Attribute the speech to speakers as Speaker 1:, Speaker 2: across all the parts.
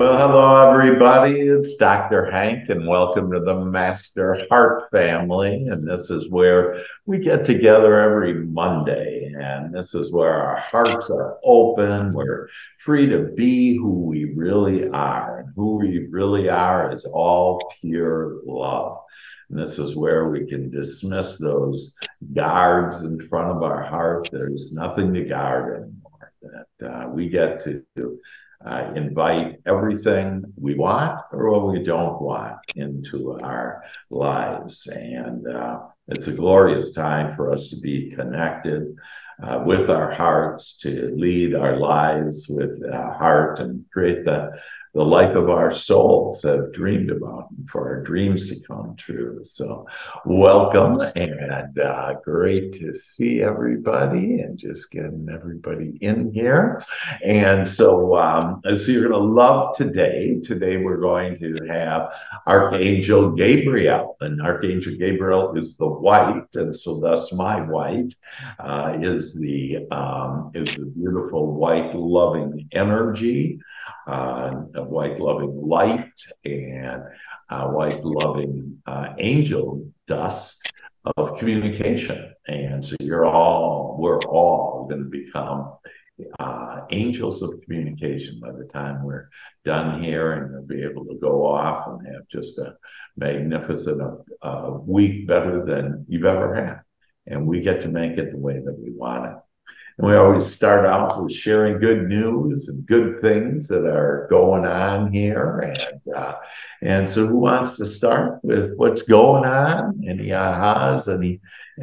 Speaker 1: Well, hello, everybody. It's Dr. Hank, and welcome to the Master Heart family. And this is where we get together every Monday. And this is where our hearts are open. We're free to be who we really are. And who we really are is all pure love. And this is where we can dismiss those guards in front of our heart. There's nothing to guard anymore. That we get to invite everything we want or what we don't want into our lives. And it's a glorious time for us to be connected with our hearts, to lead our lives with heart and create the life of our souls have dreamed about and for our dreams to come true. So welcome and great to see everybody and just getting everybody in here. And so you're going to love today. Today we're going to have Archangel Gabriel, and Archangel Gabriel is the white, and so thus my white is the beautiful white loving energy, a white loving light, and a white loving angel dust of communication. And so we're all going to become angels of communication by the time we're done here, and we'll be able to go off and have just a magnificent week, better than you've ever had. And we get to make it the way that we want it. And we always start out with sharing good news and good things that are going on here. And so who wants to start with what's going on? Any ahas,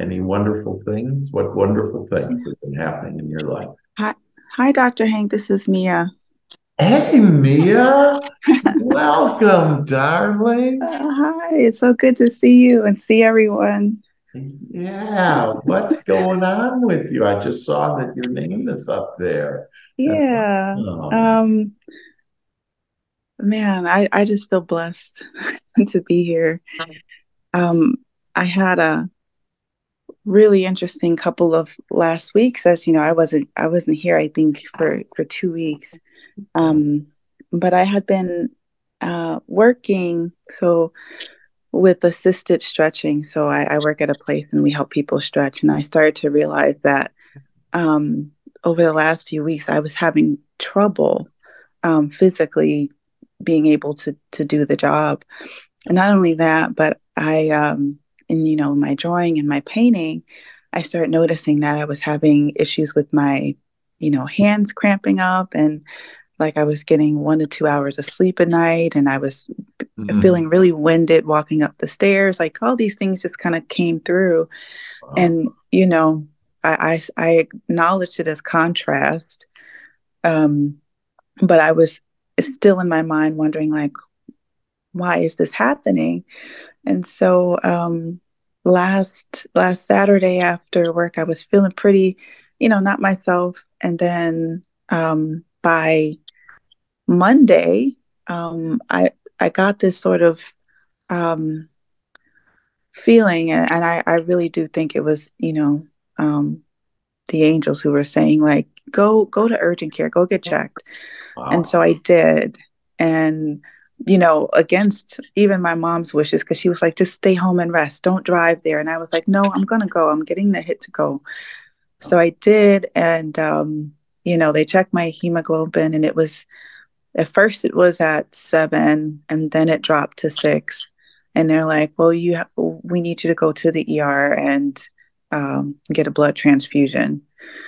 Speaker 1: any wonderful things? What wonderful things have been happening in your life?
Speaker 2: Hi, hi, Dr. Hank. This is Mia.
Speaker 1: Hey, Mia. Welcome, darling.
Speaker 2: Hi, it's so good to see you and see everyone.
Speaker 1: Yeah, what's going on with you? I just saw that your name is up there. That's
Speaker 2: Yeah.
Speaker 1: awesome.
Speaker 2: Um, man, I just feel blessed to be here. Um, I had a really interesting couple of last weeks. As you know, I wasn't here, I think, for 2 weeks. Um, but I had been working with assisted stretching. So I work at a place and we help people stretch. And I started to realize that um, over the last few weeks, I was having trouble physically being able to do the job. And not only that, but in my drawing and my painting, I started noticing that I was having issues with my, hands cramping up, and like I was getting 1 to 2 hours of sleep at night, and I was feeling
Speaker 1: Mhm.
Speaker 2: really winded walking up the stairs. Like all these things just kind of came through.
Speaker 1: Wow.
Speaker 2: And, I acknowledged it as contrast. Um, but I was still in my mind wondering, like, why is this happening? And so last Saturday after work, I was feeling pretty, not myself. And then by Monday, I got this sort of um, feeling, and I really do think it was, the angels who were saying, like, go to urgent care, go get checked. And so
Speaker 1: Wow.
Speaker 2: I did, and against even my mom's wishes, because she was like, just stay home and rest, don't drive there. And I was like, no, I'm gonna go. I'm getting the hit to go. So I did, and they checked my hemoglobin, and it was at first it was at 7, and then it dropped to 6. And they're like, well, we need you to go to the ER and get a blood transfusion.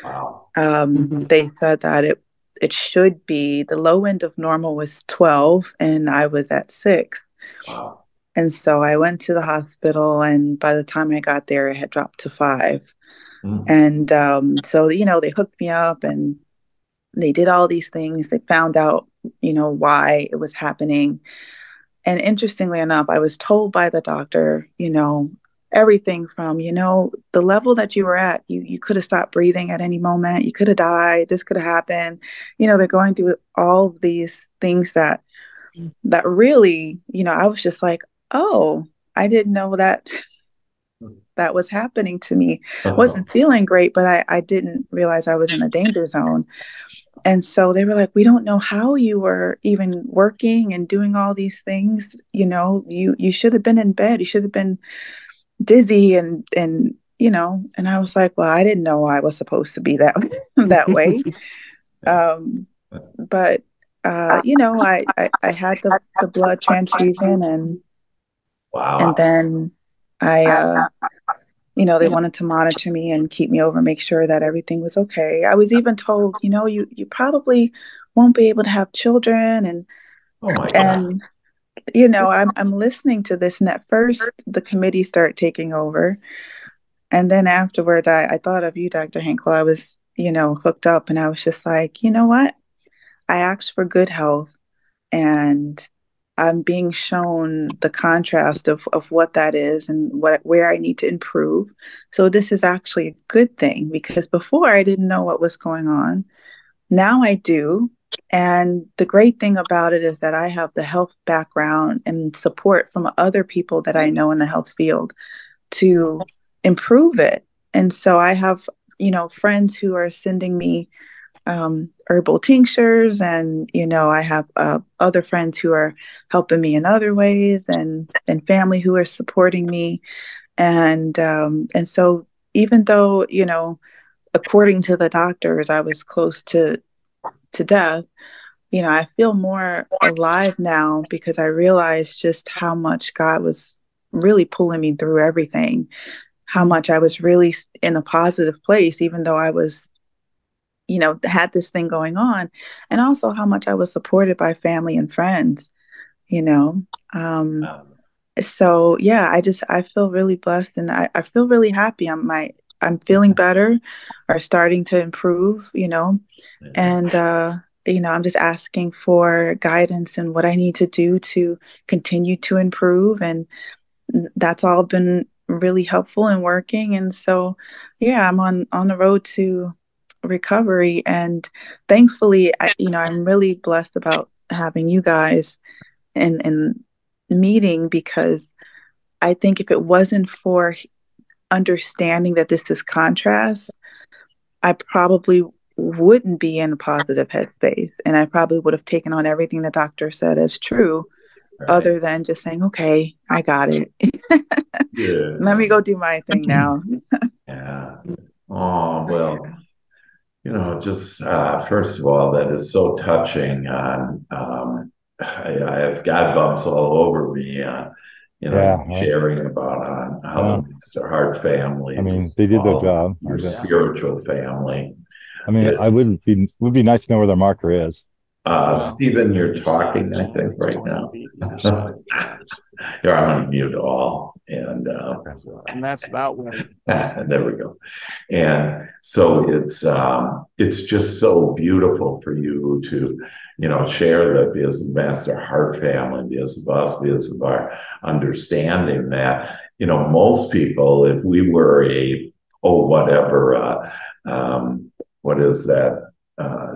Speaker 1: Wow.
Speaker 2: They said that it should be the low end of normal was 12, and I was at 6.
Speaker 1: Wow.
Speaker 2: And so I went to the hospital, and by the time I got there, it had dropped to 5.
Speaker 1: Mm.
Speaker 2: And so, they hooked me up and they did all these things. They found out, why it was happening. And interestingly enough, I was told by the doctor, everything from, the level that you were at, you could have stopped breathing at any moment. You could have died. This could have happened. They're going through all of these things that really, I was just like, oh, I didn't know that was happening to me. Wasn't feeling great, but I didn't realize I was in a danger zone. And so they were like, we don't know how you were even working and doing all these things. You should have been in bed. You should have been dizzy and I was like, well, I didn't know I was supposed to be that that way. Um, but I had the blood transfusion and
Speaker 1: Wow.
Speaker 2: then I they wanted to monitor me and keep me over, make sure that everything was okay. I was even told, you probably won't be able to have children
Speaker 1: Oh my God.
Speaker 2: and I'm listening to this and at first the committee started taking over. And then afterward I thought of you, Dr. Hank, while I was, hooked up and I was just like, you know what? I asked for good health and I'm being shown the contrast of what that is and where I need to improve. So this is actually a good thing because before I didn't know what was going on. Now I do. And the great thing about it is that I have the health background and support from other people that I know in the health field to improve it. And so I have, friends who are sending me herbal tinctures, and I have other friends who are helping me in other ways, and family who are supporting me, and so even though according to the doctors I was close to death, I feel more alive now because I realized just how much God was really pulling me through everything, how much I was really in a positive place, even though I was had this thing going on, and also how much I was supported by family and friends, you know. Um,
Speaker 1: Um,
Speaker 2: so yeah, I feel really blessed and I feel really happy. I'm feeling better or starting to improve, and I'm just asking for guidance and what I need to do to continue to improve. And that's all been really helpful and working. And so, yeah, I'm on the road to recovery. And thankfully, I'm really blessed about having you guys and meeting because I think if it wasn't for understanding that this is contrast, I probably wouldn't be in a positive headspace. And I probably would have taken on everything the doctor said as true,
Speaker 1: right.
Speaker 2: other than just saying, okay, I got it. Let
Speaker 1: Yeah.
Speaker 2: me go do my thing now.
Speaker 1: Yeah. Oh, well, just first of all, that is so touching on, I have God bumps all over me,
Speaker 3: Yeah,
Speaker 1: you sharing about how
Speaker 3: yeah.
Speaker 1: the Mr. Hart family,
Speaker 3: I mean,
Speaker 1: just
Speaker 3: they did their
Speaker 1: all
Speaker 3: job, I
Speaker 1: your
Speaker 3: guess.
Speaker 1: spiritual family
Speaker 3: I mean, I
Speaker 1: is,
Speaker 3: would be nice to know where their marker is.
Speaker 1: Stephen, you're talking, I think, right now. Here, I'm going to mute all and, there we go. And so it's just so beautiful for you to, share that because the Master Heart family, because of us, because of our understanding that, most people, if we were whatever, what is that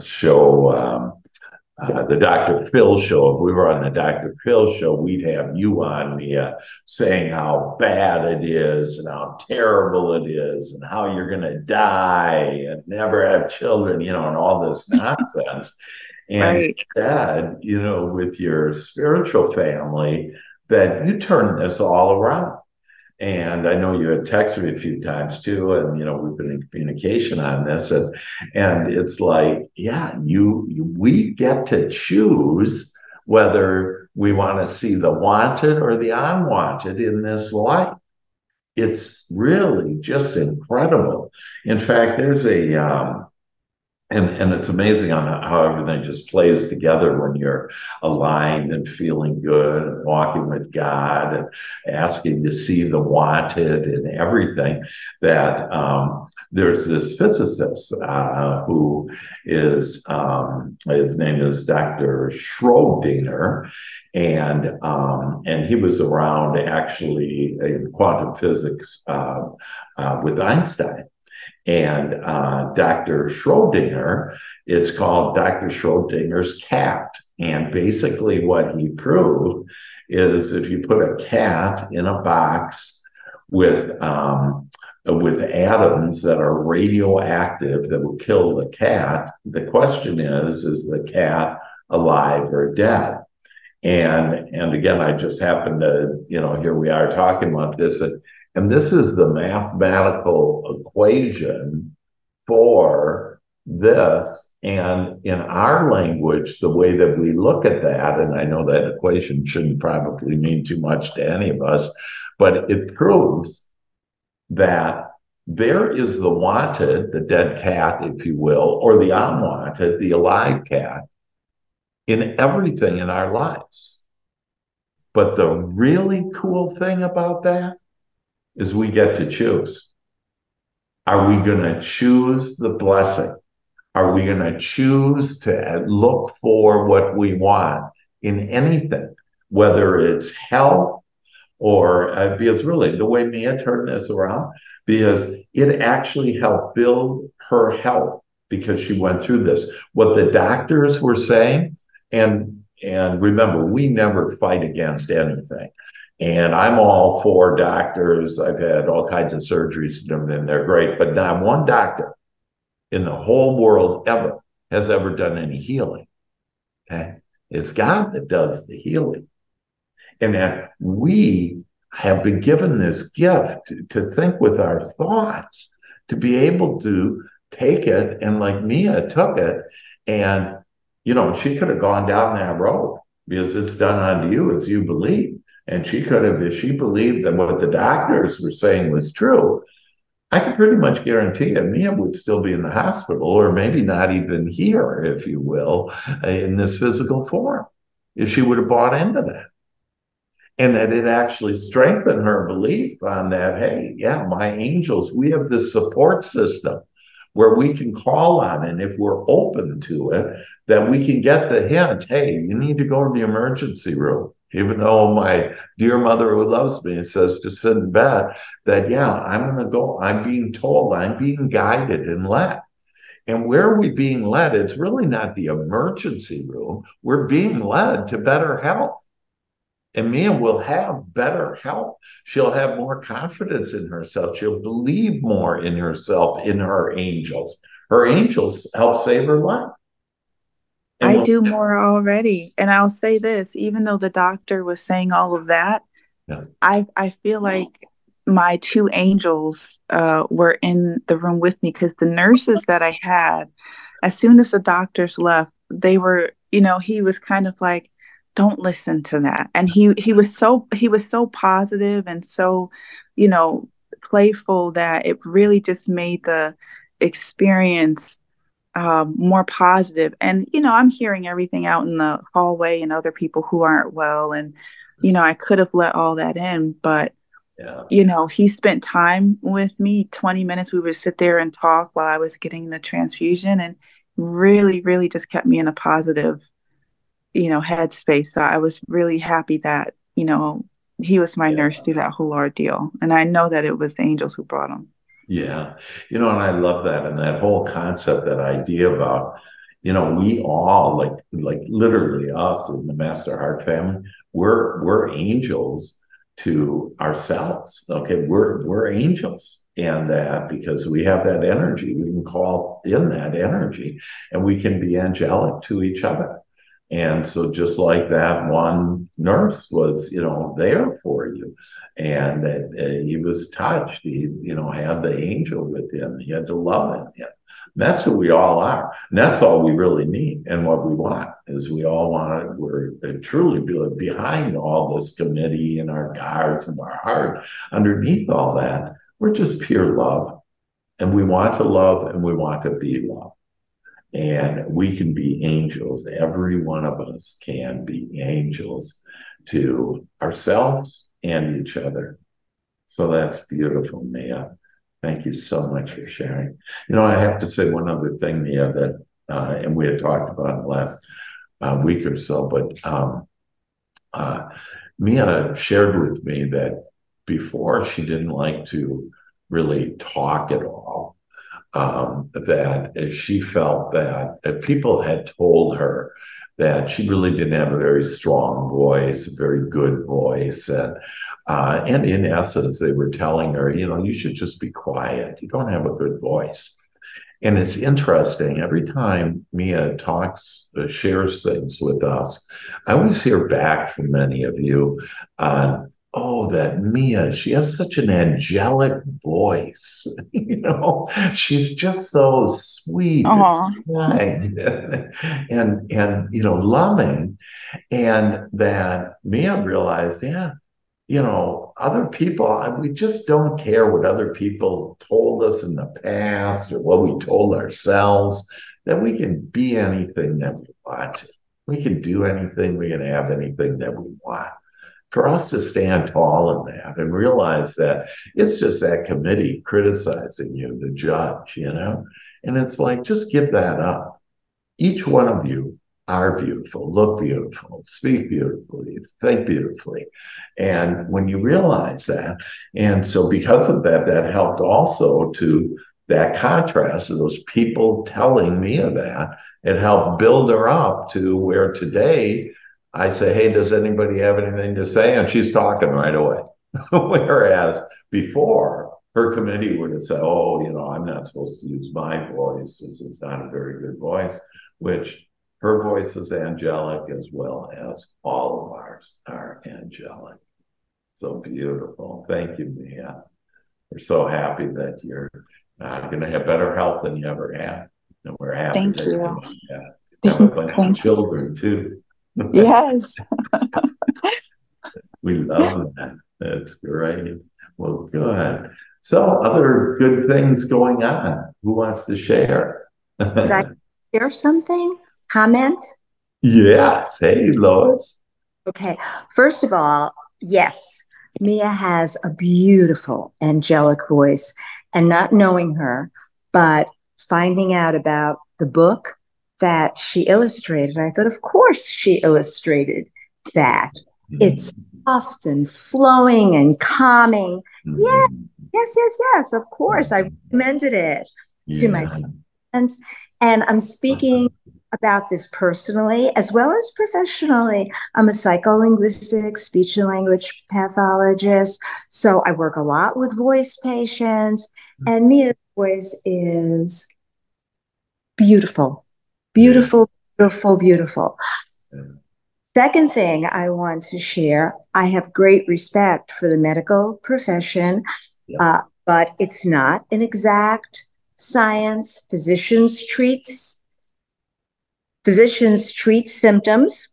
Speaker 1: show? The Dr. Phil show. If we were on the Dr. Phil show, we'd have you on me saying how bad it is and how terrible it is and how you're going to die and never have children, and all this nonsense. And
Speaker 2: Right.
Speaker 1: instead, with your spiritual family, that you turn this all around. And I know you had texted me a few times too, and we've been in communication on this, and it's like, yeah, we get to choose whether we want to see the wanted or the unwanted in this life. It's really just incredible. In fact, there's and it's amazing on how everything just plays together when you're aligned and feeling good and walking with God and asking to see the wanted and everything. That there's this physicist who is his name is Dr. Schrodinger, and he was around actually in quantum physics with Einstein. And Dr. Schrodinger, it's called Dr. Schrodinger's cat. And basically, what he proved is if you put a cat in a box with with atoms that are radioactive that will kill the cat. The question is the cat alive or dead? And again, I just happened to, here we are talking about this. And this is the mathematical equation for this. And in our language, the way that we look at that, and I know that equation shouldn't probably mean too much to any of us, but it proves that there is the wanted, the dead cat, if you will, or the unwanted, the alive cat, in everything in our lives. But the really cool thing about that is we get to choose. Are we going to choose the blessing? Are we going to choose to look for what we want in anything, whether it's health or because really the way Mia turned this around, because it actually helped build her health because she went through this. What the doctors were saying, and remember, we never fight against anything. And I'm all for doctors. I've had all kinds of surgeries and they're great, but not one doctor in the whole world ever has ever done any healing. Okay? It's God that does the healing. And that we have been given this gift to think with our thoughts, to be able to take it, and like Mia took it, and she could have gone down that road because it's done unto you as you believe. And she could have, if she believed that what the doctors were saying was true, I can pretty much guarantee you, Mia would still be in the hospital, or maybe not even here, if you will, in this physical form, if she would have bought into that. And that it actually strengthened her belief on that, hey, yeah, my angels, we have this support system where we can call on, and if we're open to it, that we can get the hint, hey, you need to go to the emergency room. Even though my dear mother who loves me says to sit in bed, that, yeah, I'm going to go. I'm being told, I'm being guided and led. And where are we being led? It's really not the emergency room. We're being led to better health. And Mia will have better health. She'll have more confidence in herself. She'll believe more in herself, in her angels. Her angels help save her life.
Speaker 2: I do more already. And I'll say this, even though the doctor was saying all of that,
Speaker 1: yeah.
Speaker 2: I feel like my two angels were in the room with me, because the nurses that I had, as soon as the doctors left, they were, he was kind of like, don't listen to that. And he was so positive and so, playful, that it really just made the experience more positive. And, I'm hearing everything out in the hallway and other people who aren't well. And, I could have let all that in, but, he spent time with me, 20 minutes. We would sit there and talk while I was getting the transfusion, and really, really just kept me in a positive, headspace. So I was really happy that, he was my nurse through that whole ordeal. And I know that it was the angels who brought him.
Speaker 1: Yeah. And I love that. And that whole concept, that idea about, we all, like literally us in the Master Heart family, we're angels to ourselves. Okay. We're angels. And that because we have that energy, we can call in that energy, and we can be angelic to each other. And so just like that one nurse was, there for you, and that he was touched, he, had the angel with him, he had the love in him. And that's who we all are. And that's all we really need. And what we want is we all want, we're truly behind all this committee and our guards and our heart. Underneath all that, we're just pure love. And we want to love, and we want to be loved. And we can be angels. Every one of us can be angels to ourselves and each other. So that's beautiful, Mia. Thank you so much for sharing. I have to say one other thing, Mia, that, and we had talked about in the last week or so, but Mia shared with me that before she didn't like to really talk at all. That she felt that people had told her that she really didn't have a very strong voice, a very good voice. And in essence, they were telling her, you should just be quiet. You don't have a good voice. And it's interesting, every time Mia talks, shares things with us, I always hear back from many of you on, oh, that Mia, she has such an angelic voice. She's just so sweet and
Speaker 2: Oh,
Speaker 1: kind and loving. And that Mia realized, yeah, other people, we just don't care what other people told us in the past or what we told ourselves, that we can be anything that we want to. We can do anything, we can have anything that we want. For us to stand tall in that and realize that it's just that committee criticizing you, the judge, and it's like, just give that up. Each one of you are beautiful, look beautiful, speak beautifully, think beautifully. And when you realize that, and so because of that, that helped also to that contrast of those people telling me of that, it helped build her up to where today I say, hey, does anybody have anything to say? And she's talking right away. Whereas before, her committee would have said, oh, I'm not supposed to use my voice because it's not a very good voice, which her voice is angelic as well as all of ours are angelic. So beautiful. Thank you, Mia. We're so happy that you're going to have better health than you ever had. And we're happy
Speaker 2: thank
Speaker 1: that
Speaker 2: you.
Speaker 1: you have a bunch of children too.
Speaker 2: Yes.
Speaker 1: We love that. That's great. Well, good. So other good things going on. Who wants to share?
Speaker 4: Could I share something? Comment?
Speaker 1: Yes. Hey, Lois.
Speaker 4: Okay. First of all, yes, Mia has a beautiful angelic voice, and not knowing her, but finding out about the book that she illustrated, I thought, of course, she illustrated that. It's soft and flowing and calming. Yeah, yes, of course. I recommended it to my friends. And I'm speaking about this personally as well as professionally. I'm a psycholinguistic speech and language pathologist. So I work a lot with voice patients, and Mia's voice is beautiful, beautiful, beautiful, beautiful. Second thing I want to share, I have great respect for the medical profession, but it's not an exact science. Physicians treat symptoms,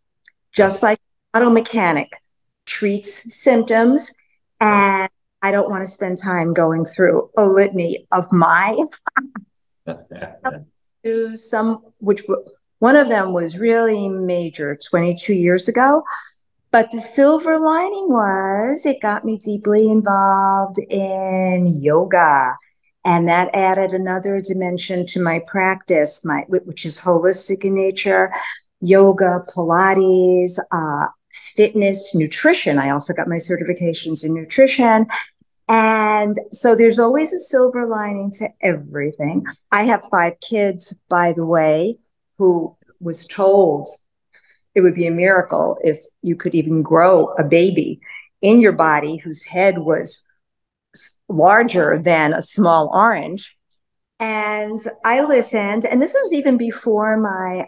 Speaker 4: just like an auto mechanic treats symptoms. And I don't want to spend time going through a litany of my which one of them was really major 22 years ago. But the silver lining was it got me deeply involved in yoga. And that added another dimension to my practice, which is holistic in nature, yoga, Pilates, fitness, nutrition. I also got my certifications in nutrition. And so there's always a silver lining to everything. I have 5 kids, by the way, who was told it would be a miracle if you could even grow a baby in your body whose head was larger than a small orange. And I listened, and this was even before my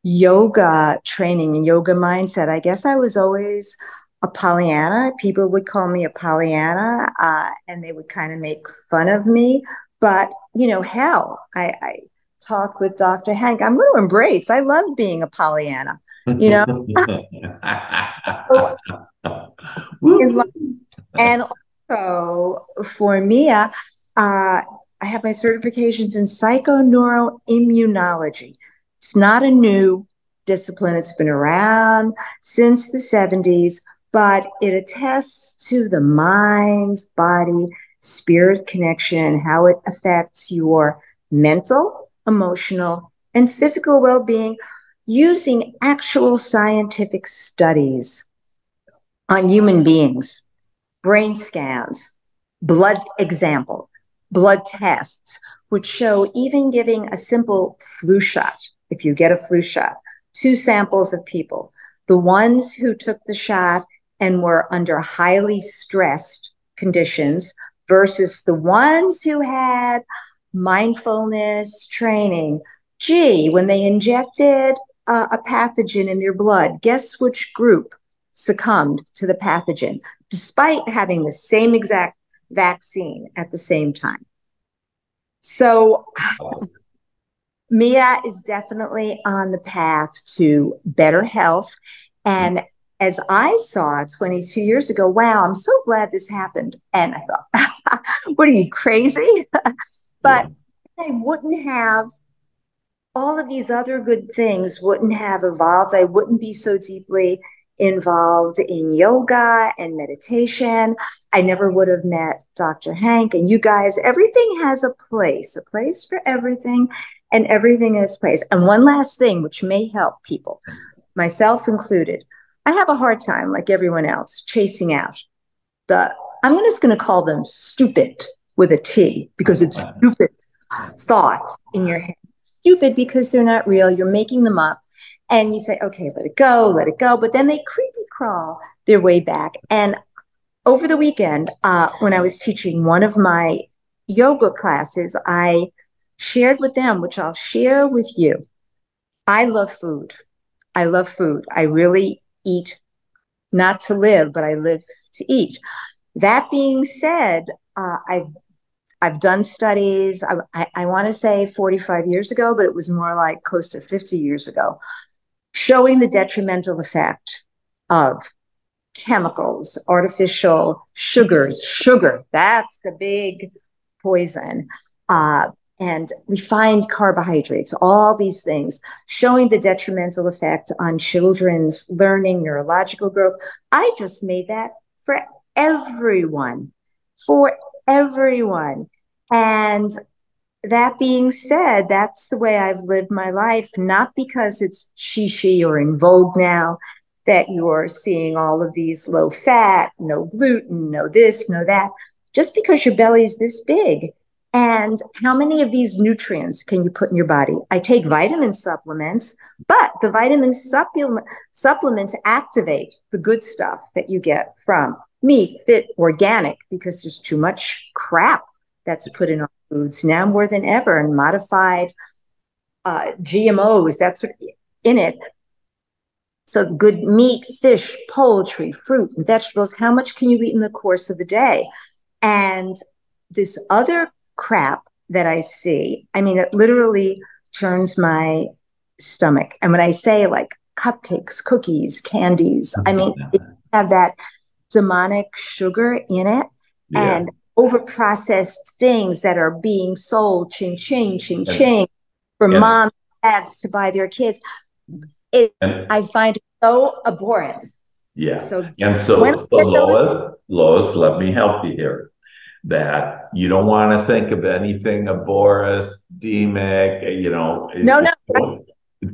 Speaker 4: yoga training and yoga mindset. I guess I was always a Pollyanna. People would call me a Pollyanna, and they would kind of make fun of me. But, hell, I talked with Dr. Hank. I'm going to embrace. I love being a Pollyanna, And also for Mia, I have my certifications in psychoneuroimmunology. It's not a new discipline. It's been around since the 70s, but it attests to the mind, body, spirit connection and how it affects your mental, emotional, and physical well-being using actual scientific studies on human beings, brain scans, blood tests, which show even giving a simple flu shot, if you get a flu shot, two samples of people. The ones who took the shot and were under highly stressed conditions versus the ones who had mindfulness training. Gee, when they injected a pathogen in their blood, guess which group succumbed to the pathogen, despite having the same exact vaccine at the same time? So Mia is definitely on the path to better health. And as I saw 22 years ago, wow, I'm so glad this happened. And I thought, what are you, crazy? But I wouldn't have, all of these other good things wouldn't have evolved. I wouldn't be so deeply involved in yoga and meditation. I never would have met Dr. Hank and you guys. Everything has a place for everything, and everything in its place. And one last thing, which may help people, myself included. I have a hard time, like everyone else, chasing out I'm just going to call them stupid with a T, because it's stupid thoughts in your head. Stupid because they're not real. You're making them up. And you say, okay, let it go, let it go. But then they creepy crawl their way back. And over the weekend, when I was teaching one of my yoga classes, I shared with them, which I'll share with you. I love food. I love food. I really eat not to live, but I live to eat. That being said, I've done studies, I want to say 45 years ago, but it was more like close to 50 years ago, showing the detrimental effect of chemicals, artificial sugars. Sugar, that's the big poison. And refined carbohydrates, all these things, showing the detrimental effect on children's learning, neurological growth. I just made that for everyone. And that being said, that's the way I've lived my life, not because it's she or in vogue now that you're seeing all of these low fat, no gluten, no this, no that, just because your belly's this big. And how many of these nutrients can you put in your body? I take vitamin supplements, but the vitamin supplements activate the good stuff that you get from meat, fit, organic, because there's too much crap that's put in our foods now more than ever, and modified GMOs, that's what in it. So good meat, fish, poultry, fruit, and vegetables. How much can you eat in the course of the day? And this other crap that I see, I mean, it literally turns my stomach. And when I say like cupcakes, cookies, candies, I mean, it have that demonic sugar in it, and over-processed things that are being sold, ching, ching, ching, ching, for moms and dads to buy their kids. I find it so abhorrent.
Speaker 1: Yeah. So Lois, let me help you here. That you don't want to think of anything aborous, demic,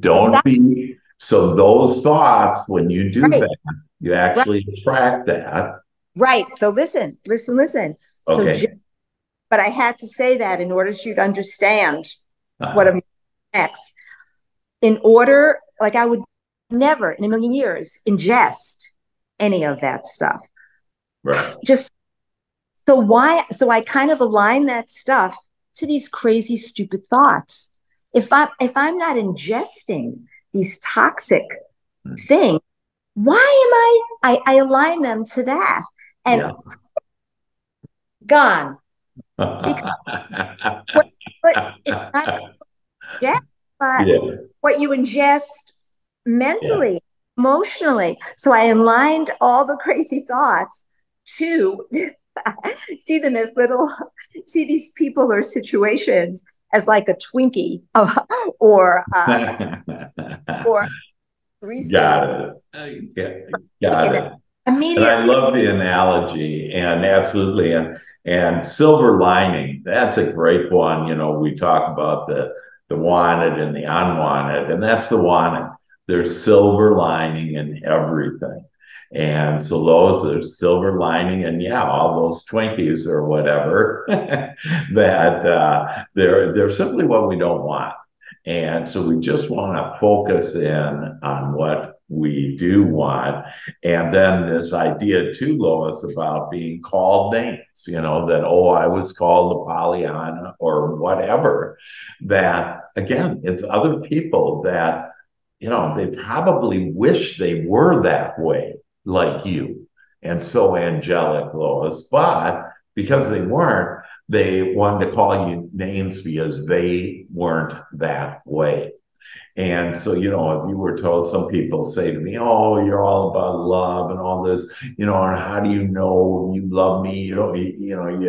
Speaker 1: don't be. So those thoughts, when you do that, you actually attract that.
Speaker 4: Right. So listen.
Speaker 1: Okay.
Speaker 4: So, but I had to say that in order for you to understand what I'm next. In order, like I would never in a million years ingest any of that stuff.
Speaker 1: Right.
Speaker 4: So I kind of align that stuff to these crazy, stupid thoughts. If I'm not ingesting these toxic things, why am I align them to that? And gone. Because what you ingest mentally, emotionally. So I aligned all the crazy thoughts to see them as see these people or situations as like a Twinkie or Reese's.
Speaker 1: Got it. Immediately. And I love the analogy, and absolutely. And silver lining, that's a great one. We talk about the wanted and the unwanted, and that's the wanted. There's silver lining in everything. And so there's silver lining, and all those Twinkies or whatever that they're simply what we don't want. And so we just want to focus in on what we do want. And then this idea too, Lois, about being called names, that, oh, I was called a Pollyanna or whatever, that again, it's other people that, they probably wish they were that way, like you, and so angelic, Lois, but because they weren't, they wanted to call you names because they weren't that way. And so, if you were told, some people say to me, oh, you're all about love and all this, and how do you know you love me? You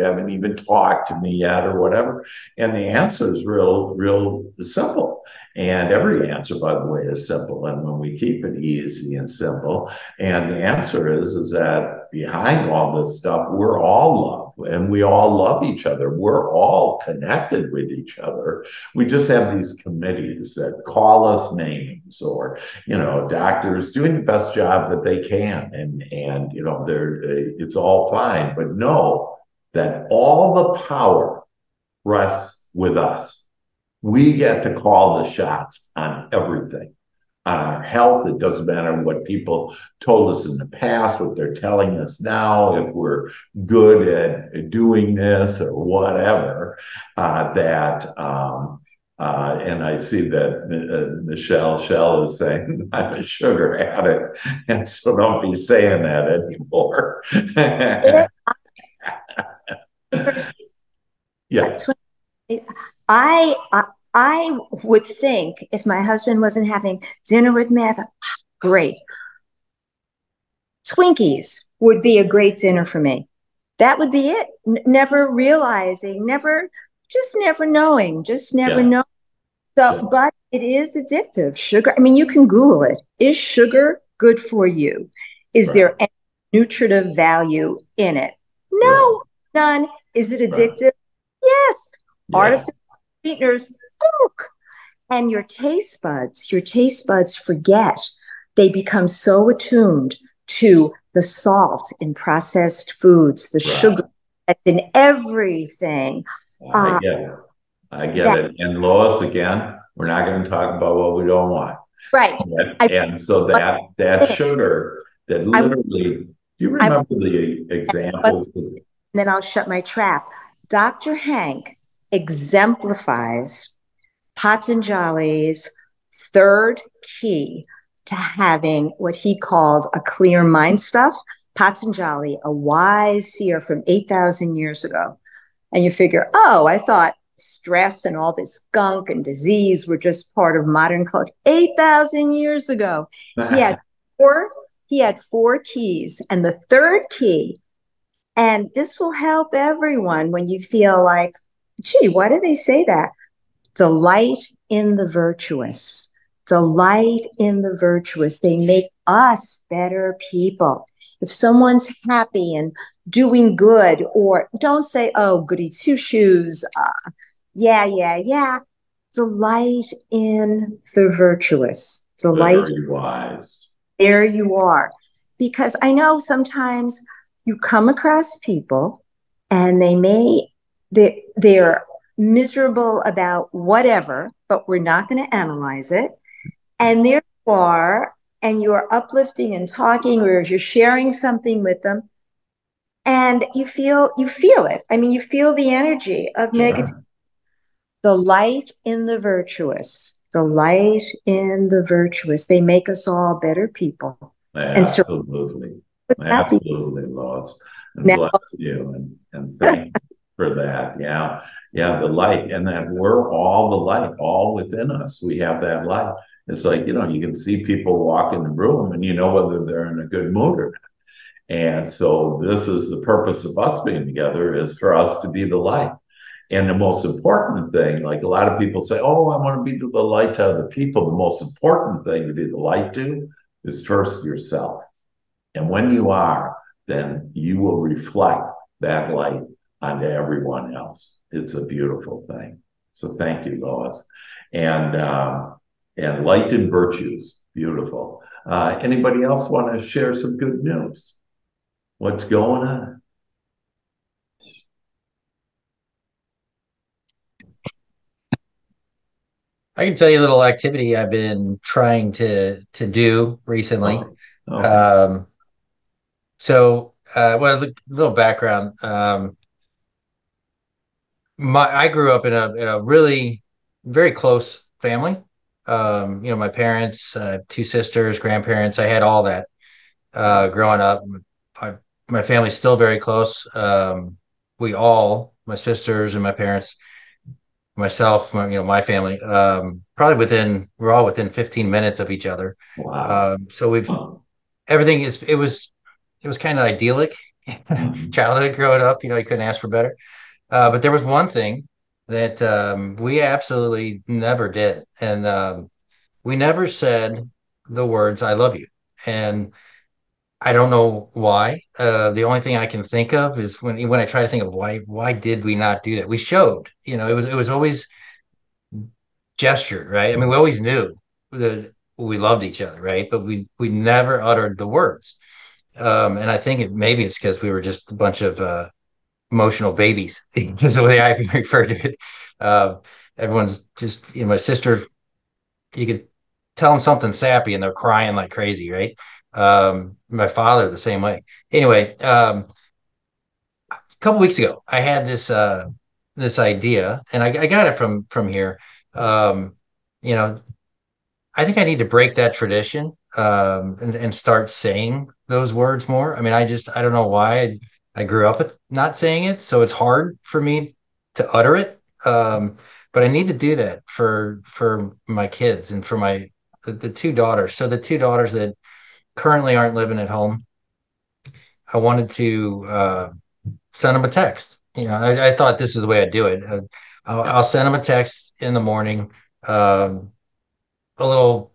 Speaker 1: haven't even talked to me yet or whatever. And the answer is real simple. And every answer, by the way, is simple. And when we keep it easy and simple, and the answer is that behind all this stuff, we're all love and we all love each other. We're all connected with each other. We just have these committees that call us names, or doctors doing the best job that they can, and they're it's all fine, but know that all the power rests with us. We get to call the shots on everything. On our health, it doesn't matter what people told us in the past, what they're telling us now, if we're good at doing this or whatever, and I see that Michelle Shell is saying, I'm a sugar addict, and so don't be saying that anymore. Yeah.
Speaker 4: I would think if my husband wasn't having dinner with me, I thought, great. Twinkies would be a great dinner for me. That would be it. Never realizing, never knowing, knowing. So, but it is addictive. Sugar, I mean, you can Google it. Is sugar good for you? Is there any nutritive value in it? No, none. Is it addictive? Yes. Artificial sweeteners, and your taste buds forget. They become so attuned to the salt in processed foods, the sugar that's in everything.
Speaker 1: I get it. And Lois, again, we're not going to talk about what we don't want.
Speaker 4: Right.
Speaker 1: And so that sugar that literally, do you remember the examples?
Speaker 4: Then I'll shut my trap. Dr. Hank exemplifies Patanjali's third key to having what he called a clear mind stuff. Patanjali, a wise seer from 8,000 years ago. And you figure, oh, I thought stress and all this gunk and disease were just part of modern culture. 8,000 years ago. He had four keys. And the third key, and this will help everyone when you feel like, gee, why do they say that? Delight in the virtuous. Delight in the virtuous. They make us better people. If someone's happy and doing good, or don't say, oh, goody two shoes. Yeah. Delight in the virtuous. Delight.
Speaker 1: Very wise.
Speaker 4: There you are. Because I know sometimes you come across people and they're miserable about whatever, but we're not going to analyze it. And there you are, and you are uplifting and talking, or you're sharing something with them, and you feel it. I mean, you feel the energy of negativity. The light in the virtuous. The light in the virtuous. They make us all better people.
Speaker 1: Absolutely. Absolutely, Lois. And bless you and thank you for that. Yeah, the light, and that we're all the light, all within us. We have that light. It's like, you can see people walk in the room and you know whether they're in a good mood or not. And so this is the purpose of us being together, is for us to be the light. And the most important thing, like a lot of people say, oh, I want to be the light to other people. The most important thing to be the light to is first yourself. And when you are, then you will reflect that light onto everyone else. It's a beautiful thing. So thank you, Lois. And light and virtues, beautiful. Anybody else want to share some good news? What's going on?
Speaker 5: I can tell you a little activity I've been trying to do recently.
Speaker 1: Okay. Okay.
Speaker 5: Um, well, a little background. I grew up in a really very close family. My parents, two sisters, grandparents. I had all that growing up. My, my family's still very close. My sisters and my parents, myself, my family, we're all within 15 minutes of each other.
Speaker 1: Wow.
Speaker 5: So we've
Speaker 1: Huh.
Speaker 5: everything is it was kind of idyllic
Speaker 1: Mhm.
Speaker 5: childhood growing up. You couldn't ask for better. But there was one thing that we absolutely never did, and we never said the words "I love you," and I don't know why. The only thing I can think of is when I try to think of why did we not do that? We showed, it was always gestured, right? I mean, we always knew that we loved each other, right? But we never uttered the words. And I think maybe it's because we were just a bunch of emotional babies, is the way I refer to it. Uh, Everyone's just, my sister, you could tell them something sappy and they're crying like crazy, right? My father the same way. Anyway, a couple weeks ago, I had this idea, and I got it from here. Um, you know, I think I need to break that tradition, and start saying those words more. I mean, I don't know why I grew up with not saying it, so it's hard for me to utter it. But I need to do that for my kids and for the two daughters. So the two daughters that currently aren't living at home, I wanted to send them a text. I thought this is the way I do it. I'll
Speaker 1: Yeah.
Speaker 5: send them a text in the morning, a little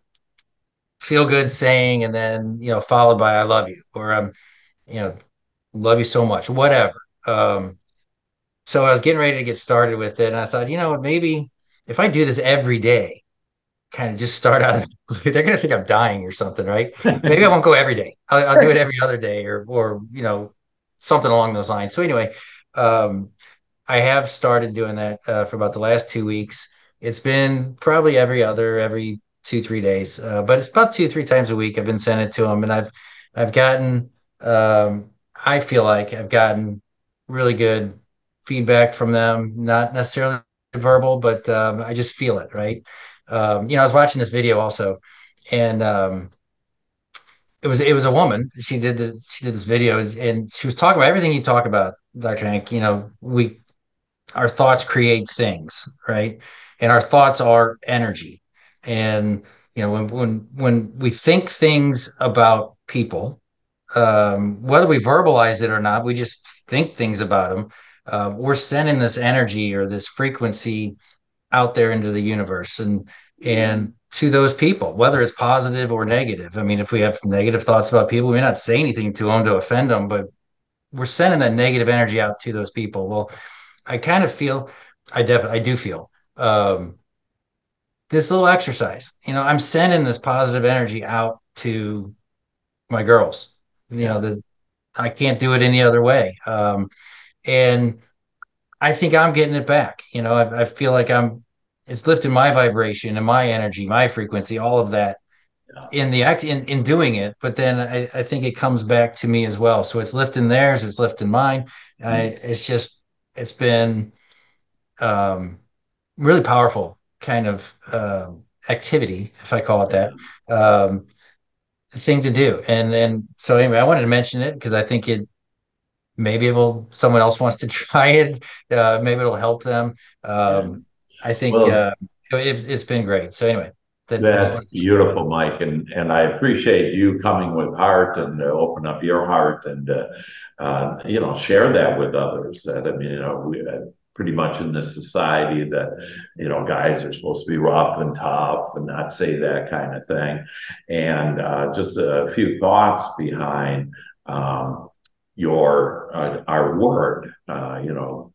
Speaker 5: feel good saying, and then followed by "I love you," or you know love you so much, whatever. So I was getting ready to get started with it, and I thought, maybe if I do this every day, kind of just start out, they're gonna think I'm dying or something, right? Maybe I won't go every day. I'll do it every other day, or something along those lines. So anyway, um, I have started doing that for about the last 2 weeks. It's been probably every 2, 3 days, but it's about 2, 3 times a week. I've been sending it to them, and I've gotten, I feel like I've gotten really good feedback from them. Not necessarily verbal, but I just feel it, right? I was watching this video also, and it was a woman. She did this video, and she was talking about everything you talk about, Dr. Hank. We our thoughts create things, right? And our thoughts are energy. And when we think things about people, whether we verbalize it or not, we just think things about them. We're sending this energy or this frequency out there into the universe, and to those people, whether it's positive or negative. I mean, if we have negative thoughts about people, we may not say anything to them to offend them, but we're sending that negative energy out to those people. Well, I kind of feel, I do feel, this little exercise. I'm sending this positive energy out to my girls.
Speaker 1: Yeah.
Speaker 5: That I can't do it any other way. And I think I'm getting it back. I feel like it's lifting my vibration and my energy, my frequency, all of that
Speaker 1: Yeah.
Speaker 5: in the act in doing it. But then I think it comes back to me as well. So it's lifting theirs, it's lifting mine. It's been um, really powerful kind of activity, if I call it that, um, thing to do. And then, so anyway, I wanted to mention it because I think maybe someone else wants to try it. Maybe it'll help them.
Speaker 1: Yeah.
Speaker 5: I think
Speaker 1: Well,
Speaker 5: it's been great. So anyway, I just
Speaker 1: that's
Speaker 5: wanted to share that.
Speaker 1: beautiful, Mike, and I appreciate you coming with heart and open up your heart and share that with others. That I mean, we pretty much in this society that guys are supposed to be rough and tough and not say that kind of thing. And just a few thoughts behind your our word.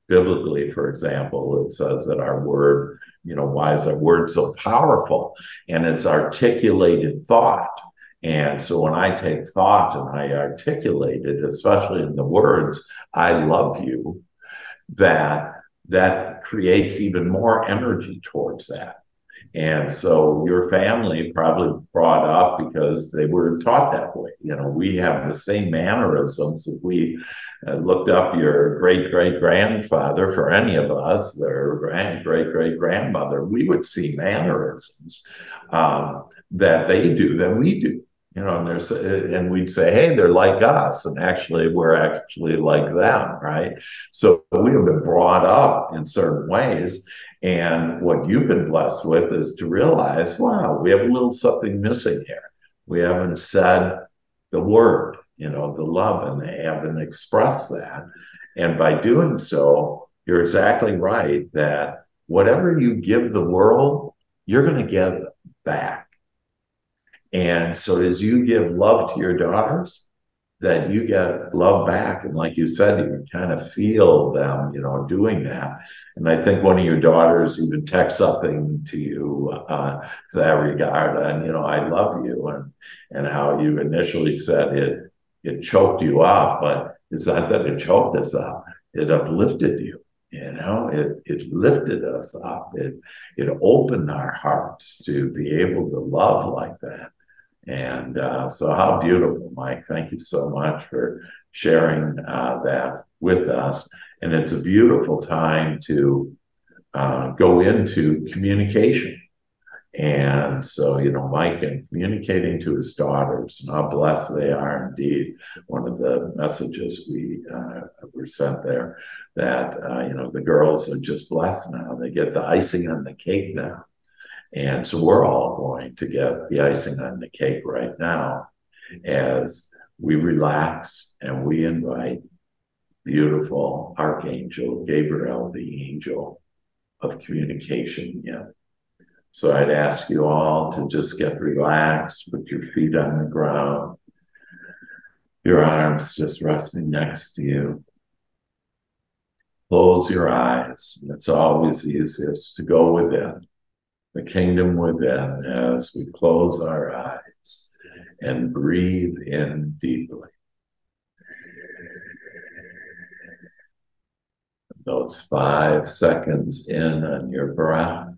Speaker 1: Biblically, for example, it says that our word. Why is our word so powerful? And it's articulated thought. And so when I take thought and I articulate it, especially in the words, I love you, that creates even more energy towards that. And so your family probably brought up because they were taught that way. You know, we have the same mannerisms. If we looked up your great great grandfather for any of us, their great great grandmother, we would see mannerisms that they do than we do. You know, and we'd say, hey, they're like us, and actually, we're actually like them, right? So we have been brought up in certain ways, and what you've been blessed with is to realize, wow, we have a little something missing here. We haven't said the word, you know, the love, and they haven't expressed that. And by doing so, you're exactly right that whatever you give the world, you're going to get back. And so as you give love to your daughters, that you get love back. And like you said, you can kind of feel them, you know, doing that. And I think one of your daughters even text something to you to that regard, and you know, I love you, and how you initially said it choked you up, but it's not that it choked us up; it uplifted you. You know, it lifted us up. It opened our hearts to be able to love like that. And so, how beautiful, Mike. Thank you so much for sharing that with us. And it's a beautiful time to go into communication. And so, you know, Mike, in communicating to his daughters, and how blessed they are indeed. One of the messages we were sent there that, you know, the girls are just blessed now. They get the icing on the cake now. And so we're all going to get the icing on the cake right now as we relax and we invite beautiful Archangel Gabriel, the angel of communication, in. So I'd ask you all to just get relaxed, put your feet on the ground, your arms just resting next to you. Close your eyes. It's always easiest to go within, the kingdom within, as we close our eyes and breathe in deeply. Those 5 seconds in on your breath,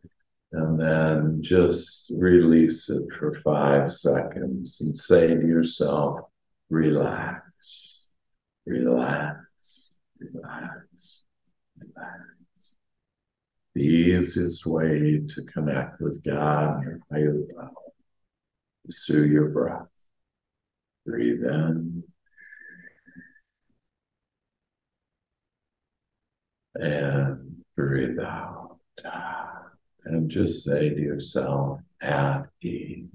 Speaker 1: and then just release it for 5 seconds and say to yourself, relax, relax, relax, relax. The easiest way to connect with God and your higher power is through your breath. Breathe in and breathe out. And just say to yourself, at ease,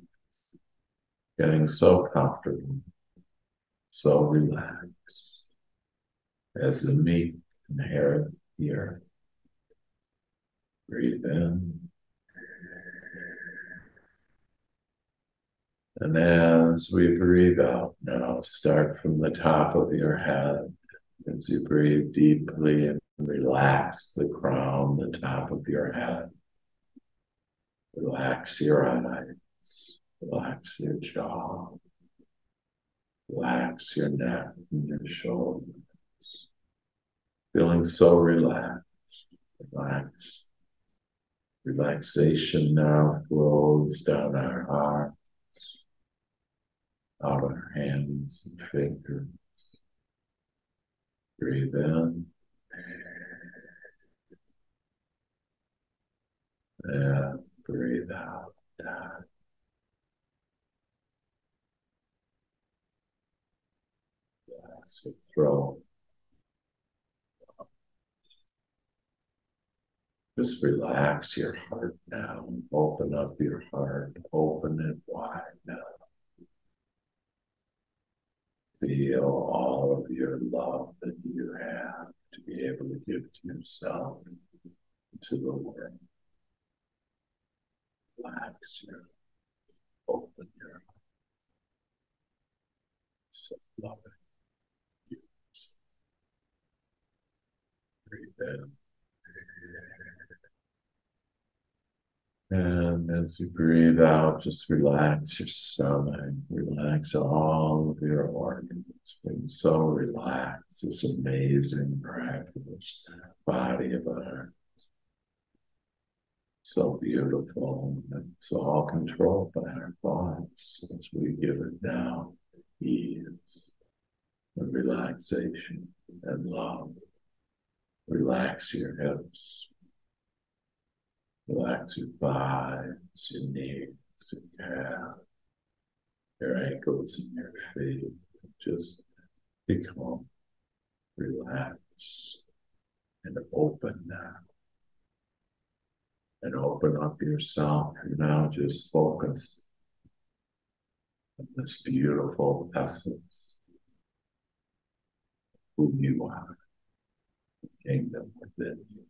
Speaker 1: getting so comfortable, so relaxed, as the meek inherit the earth. Breathe in. And as we breathe out now, start from the top of your head. As you breathe deeply and relax the crown, the top of your head. Relax your eyes, relax your jaw, relax your neck and your shoulders. Feeling so relaxed, relaxed. Relaxation now flows down our hearts, out our hands and fingers. Breathe in. And breathe out. Relax your throat. Just relax your heart now. Open up your heart. Open it wide now. Feel all of your love that you have to be able to give to yourself and to the world. Relax your, open your heart. Self-loving. Breathe in. And as you breathe out, just relax your stomach, relax all of your organs. Being so relaxed, this amazing, miraculous body of ours. So beautiful. It's all controlled by our thoughts as we give it down ease and relaxation and love. Relax your hips. Relax your thighs, your knees, your calves, your ankles, and your feet. Just become relaxed and open now. And open up yourself. And now just focus on this beautiful essence of who you are, the kingdom within you.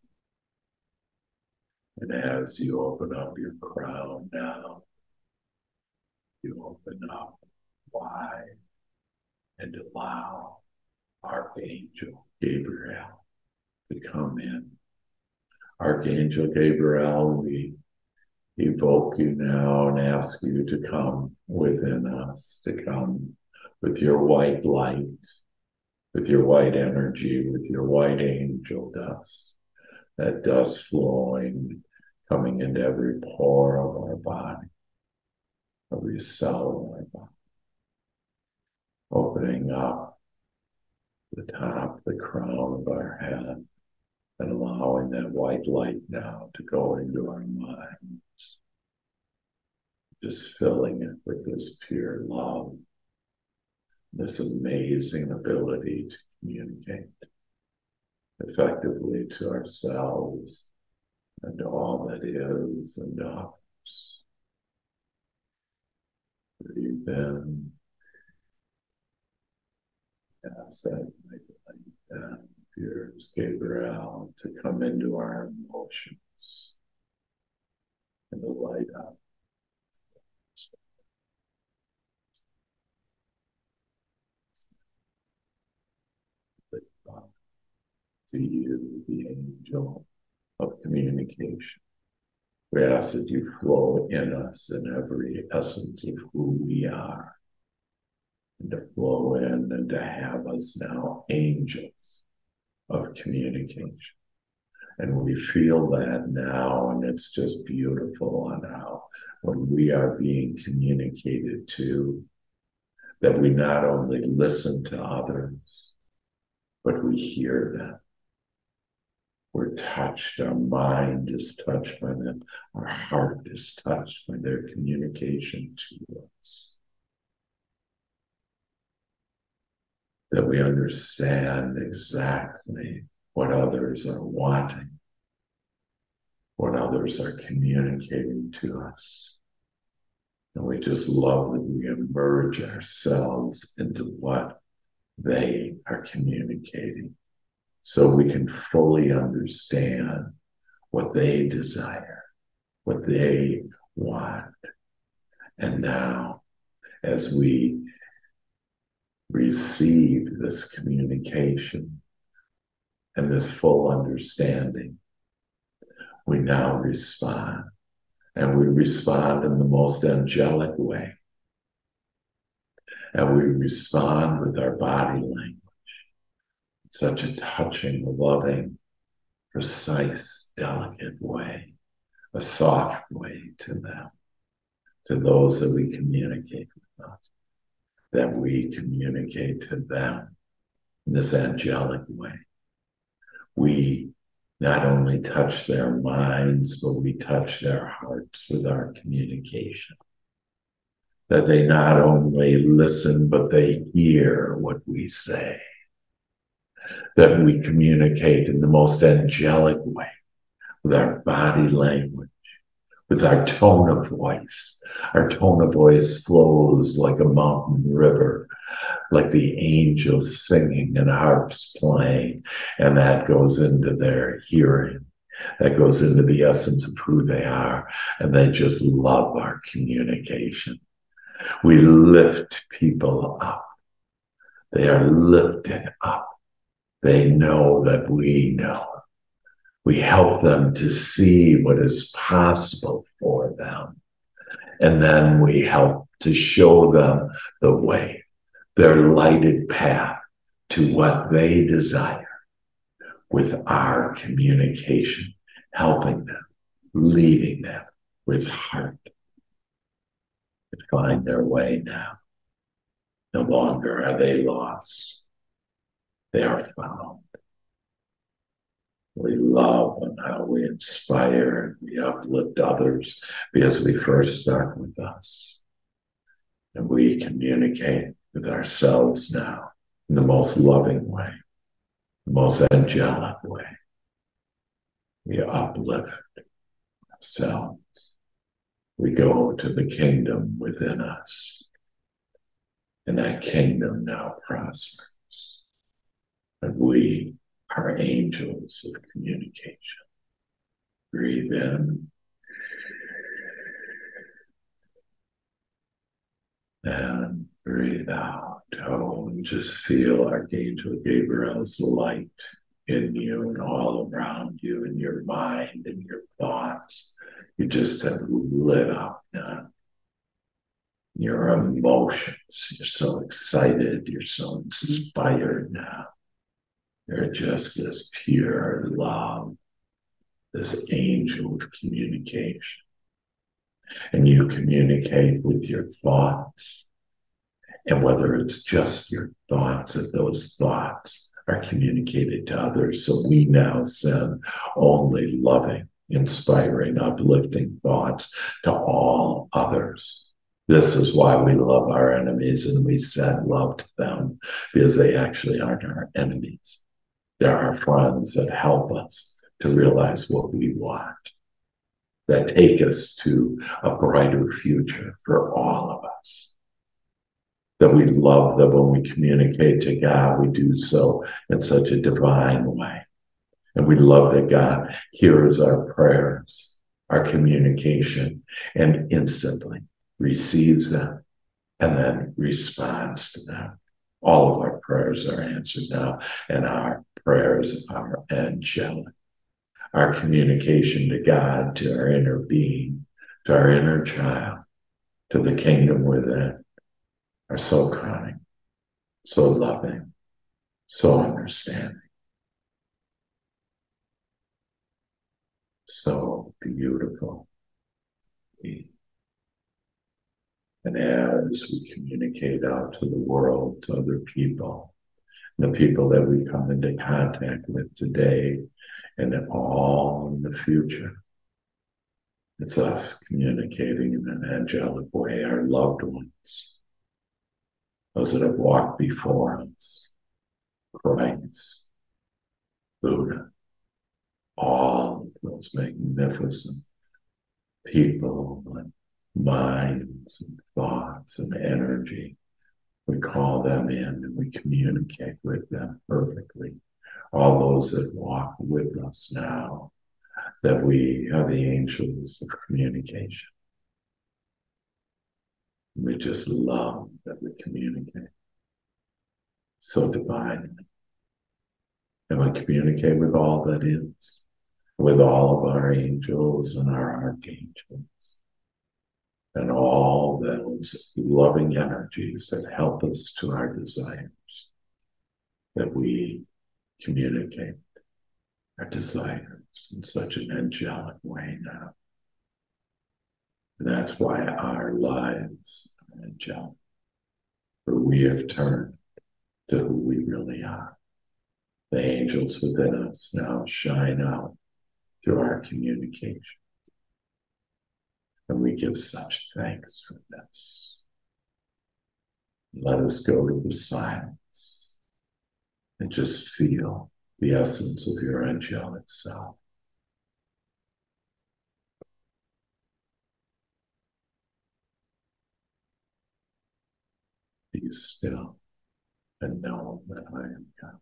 Speaker 1: And as you open up your crown now, you open up wide and allow ArchAngel Gabriel to come in. ArchAngel Gabriel, we evoke you now and ask you to come within us, to come with your white light, with your white energy, with your white angel dust, that dust flowing, coming into every pore of our body, every cell of our body, opening up the top, the crown of our head, and allowing that white light now to go into our minds, just filling it with this pure love, this amazing ability to communicate effectively to ourselves and to all that is and others. Breathe in, ask that light down. Here's Gabriel to come into our emotions and to light up. To you, the angel of communication. We ask that you flow in us in every essence of who we are, and to flow in and to have us now angels of communication. And we feel that now, and it's just beautiful on how when we are being communicated to, that we not only listen to others, but we hear them. We're touched, our mind is touched by them, our heart is touched by their communication to us. That we understand exactly what others are wanting, what others are communicating to us. And we just love that we immerse ourselves into what they are communicating, so we can fully understand what they desire, what they want. And now, as we receive this communication and this full understanding, we now respond. And we respond in the most angelic way. And we respond with our body language. Such a touching, loving, precise, delicate way, a soft way to them, to those that we communicate with us, that we communicate to them in this angelic way. We not only touch their minds, but we touch their hearts with our communication. That they not only listen, but they hear what we say. That we communicate in the most angelic way, with our body language, with our tone of voice. Our tone of voice flows like a mountain river, like the angels singing and harps playing, and that goes into their hearing. That goes into the essence of who they are, and they just love our communication. We lift people up. They are lifted up. They know that we know. We help them to see what is possible for them. And then we help to show them the way, their lighted path to what they desire with our communication, helping them leading them with heart to find their way now. No longer are they lost. They are found. We love and how we inspire and we uplift others because we first start with us. And we communicate with ourselves now in the most loving way, the most angelic way. We uplift ourselves. We go to the kingdom within us. And that kingdom now prospers. And we are angels of communication. Breathe in and breathe out. Oh, and just feel Archangel Gabriel's light in you and all around you, in your mind and your thoughts. You just have lit up now. Your emotions, you're so excited, you're so inspired now. You're just this pure love, this angel of communication. And you communicate with your thoughts. And whether it's just your thoughts, or those thoughts are communicated to others. So we now send only loving, inspiring, uplifting thoughts to all others. This is why we love our enemies and we send love to them, because they actually aren't our enemies. They're our friends that help us to realize what we want, that take us to a brighter future for all of us. That we love that when we communicate to God, we do so in such a divine way. And we love that God hears our prayers, our communication, and instantly receives them and then responds to them. All of our prayers are answered now, and our prayers are angelic. Our communication to God, to our inner being, to our inner child, to the kingdom within, are so kind, so loving, so understanding, so beautiful. And as we communicate out to the world, to other people, the people that we come into contact with today and all in the future, it's us communicating in an angelic way, our loved ones, those that have walked before us, Christ, Buddha, all of those magnificent people and minds and thoughts and energy. We call them in and we communicate with them perfectly. All those that walk with us now, that we are the angels of communication. We just love that we communicate so divinely. And we communicate with all that is, with all of our angels and our archangels, and all those loving energies that help us to our desires, that we communicate our desires in such an angelic way now. And that's why our lives are angelic, for we have turned to who we really are. The angels within us now shine out through our communication. And we give such thanks for this. Let us go to the silence and just feel the essence of your angelic self. Be still and know that I am God.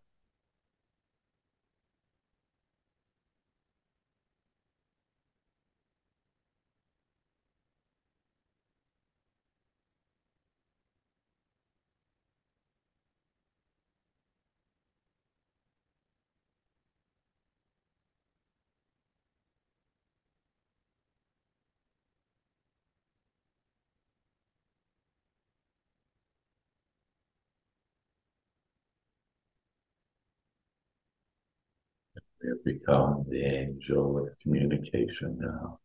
Speaker 1: We have become the angel of communication now.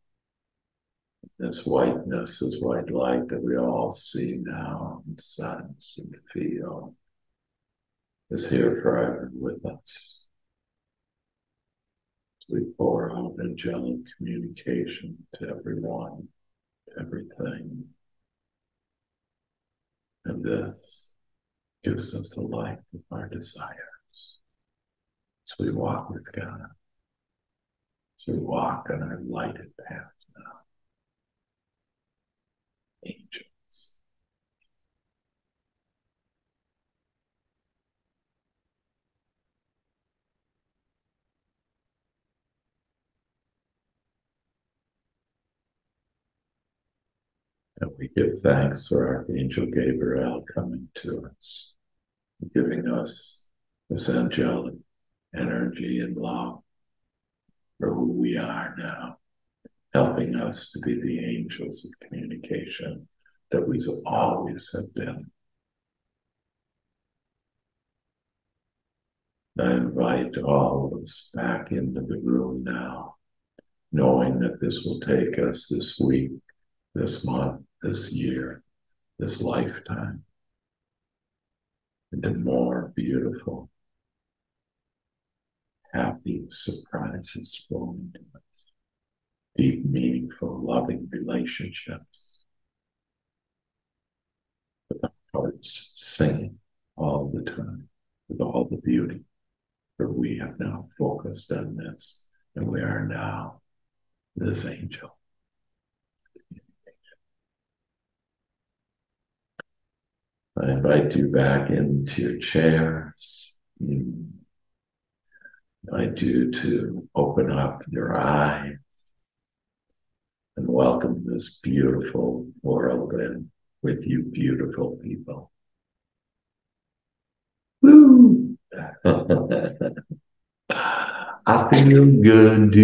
Speaker 1: This whiteness, this white light that we all see now and sense and feel is here forever with us. We pour out angelic communication to everyone, everything. And this gives us the life of our desires. So we walk with God. So we walk on our lighted path now. Angels. And we give thanks for Archangel Gabriel coming to us, giving us this angelic energy and love for who we are now, helping us to be the angels of communication that we always have been. I invite all of us back into the room now, knowing that this will take us this week, this month, this year, this lifetime, into more beautiful, happy surprises flowing to us. Deep, meaningful, loving relationships. With our hearts singing all the time, with all the beauty. For we have now focused on this, and we are now this angel. I invite you back into your chairs. I invite you to open up your eyes and welcome this beautiful world in with you beautiful people. Woo! I feel good,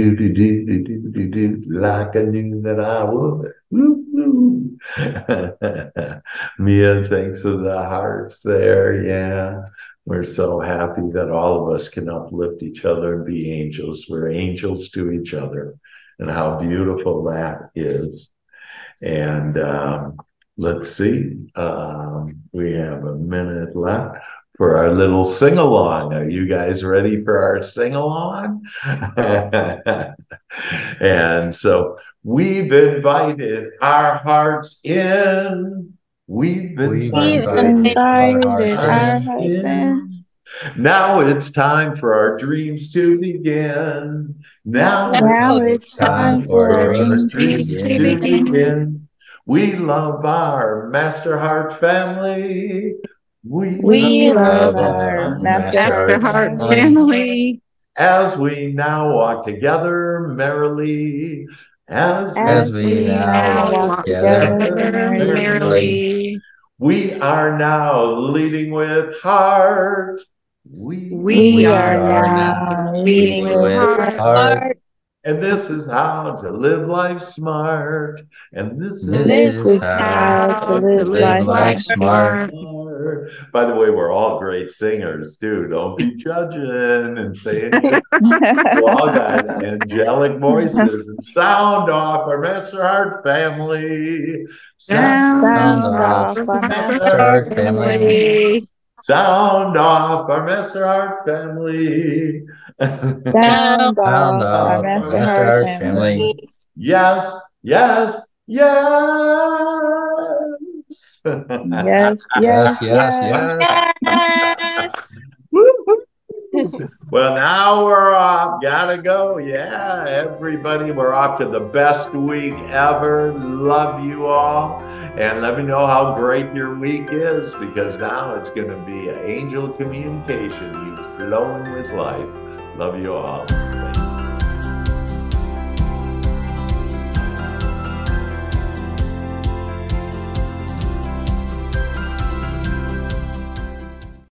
Speaker 1: like I knew that I would. Woo, woo. Mia, thanks for the hearts there. Yeah, we're so happy that all of us can uplift each other and be angels. We're angels to each other, and how beautiful that is. And let's see, we have a minute left for our little sing-along. Are you guys ready for our sing-along? And so we've invited our hearts in. We've invited
Speaker 2: our hearts in.
Speaker 1: Now it's time for our dreams to begin.
Speaker 2: Now it's time for our dreams to begin.
Speaker 1: We love our Master Heart family.
Speaker 2: We love our Master Heart family.
Speaker 1: As we now walk together merrily.
Speaker 2: As we now walk together merrily.
Speaker 1: We are now leading with heart.
Speaker 2: We are now leading with heart.
Speaker 1: And this is how to live life smart. And this
Speaker 2: is how to live life smart.
Speaker 1: By the way, we're all great singers too. Don't be judging and saying we all got angelic voices. And sound off our Master Heart family.
Speaker 2: Sound off our Master Heart family.
Speaker 1: Sound off our Master Heart family.
Speaker 2: Sound off our Master Heart family.
Speaker 1: Yes, yes, yes.
Speaker 2: Yes.
Speaker 1: Well, now we're off. Gotta go. Yeah, everybody, we're off to the best week ever. Love you all. And let me know how great your week is, because now it's going to be an angel communication. You flowing with life. Love you all.